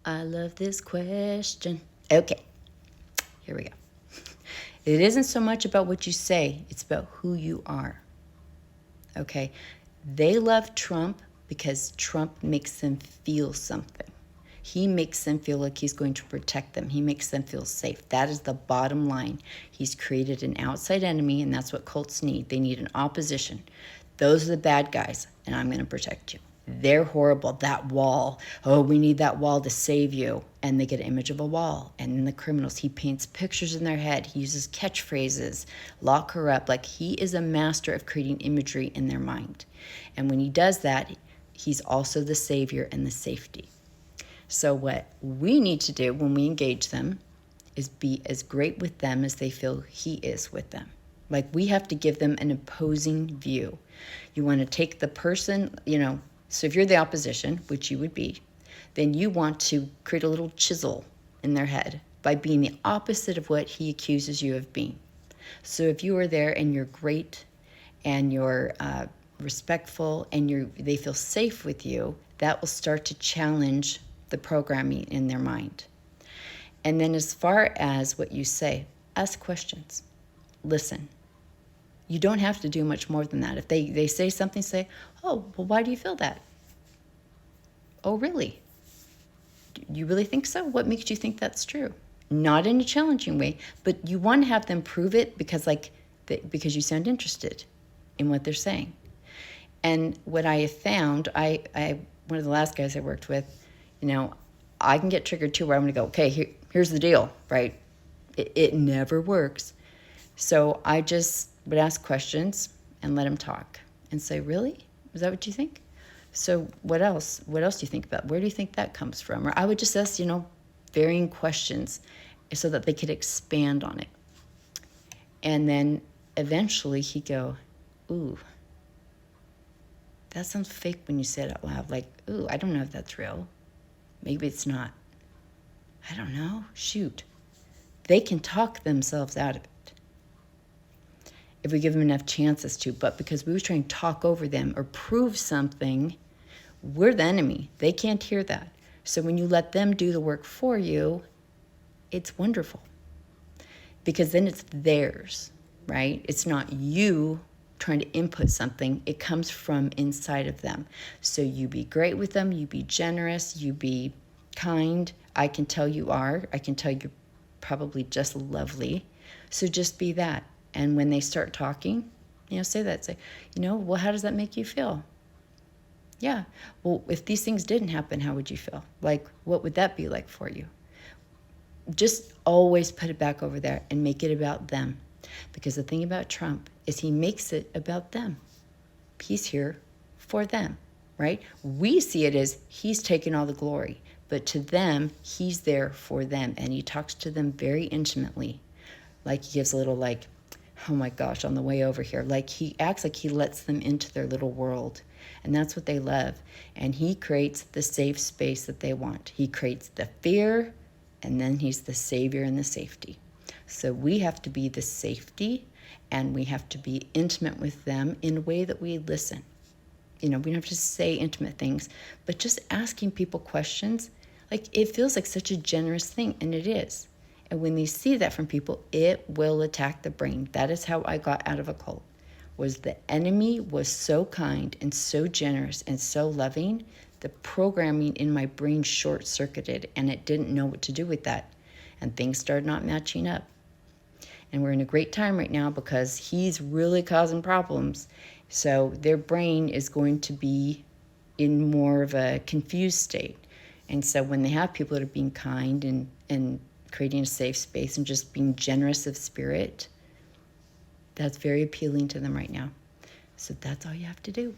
I love this question. Okay, here we go. It isn't so much about what you say, it's about who you are. Okay, they love Trump because Trump makes them feel something. He makes them feel like he's going to protect them. He makes them feel safe. That is the bottom line. He's created an outside enemy, and that's what cults need. They need an opposition. Those are the bad guys, and I'm going to protect you. They're horrible. That wall. Oh, we need that wall to save you. And they get an image of a wall. And then the criminals, he paints pictures in their head. He uses catchphrases, lock her up. Like, he is a master of creating imagery in their mind. And when he does that, he's also the savior and the safety. So what we need to do when we engage them is be as great with them as they feel he is with them. Like, we have to give them an opposing view. You want to take the person, so if you're the opposition, which you would be, then you want to create a little chisel in their head by being the opposite of what he accuses you of being. So if you are there and you're great and you're respectful and they feel safe with you, that will start to challenge the programming in their mind. And then as far as what you say, ask questions. Listen. You don't have to do much more than that. If they say something, say, oh, well, why do you feel that? Oh, really? You really think so? What makes you think that's true? Not in a challenging way, but you want to have them prove it because you sound interested in what they're saying. And what I have found, one of the last guys I worked with, I can get triggered too, where I'm going to go, okay, here's the deal, right? It never works. So I just would ask questions and let him talk and say, really? Is that what you think? So what else? What else do you think about? Where do you think that comes from? Or I would just ask, varying questions so that they could expand on it. And then eventually he'd go, ooh, that sounds fake when you say it out loud. Like, ooh, I don't know if that's real. Maybe it's not. I don't know. Shoot. They can talk themselves out of it if we give them enough chances to. But because we were trying to talk over them or prove something, we're the enemy. They can't hear that. So when you let them do the work for you, it's wonderful. Because then it's theirs, right? It's not you trying to input something. It comes from inside of them. So you be great with them. You be generous. You be kind. I can tell you are. I can tell you're probably just lovely. So just be that. And when they start talking, say that. Say, well, how does that make you feel? Yeah. Well, if these things didn't happen, how would you feel? Like, what would that be like for you? Just always put it back over there and make it about them. Because the thing about Trump is he makes it about them. He's here for them, right? We see it as he's taking all the glory. But to them, he's there for them. And he talks to them very intimately. Like, he gives a little oh my gosh, on the way over here. Like, he acts like he lets them into their little world. And that's what they love. And he creates the safe space that they want. He creates the fear, and then he's the savior and the safety. So we have to be the safety, and we have to be intimate with them in a way that we listen. We don't have to say intimate things, but just asking people questions, it feels like such a generous thing, and it is. And when they see that from people, it will attack the brain. That is how I got out of a cult. Was the enemy was so kind and so generous and so loving, the programming in my brain short-circuited, and it didn't know what to do with that. And things started not matching up. And we're in a great time right now because he's really causing problems. So their brain is going to be in more of a confused state. And so when they have people that are being kind and creating a safe space and just being generous of spirit, that's very appealing to them right now. So that's all you have to do.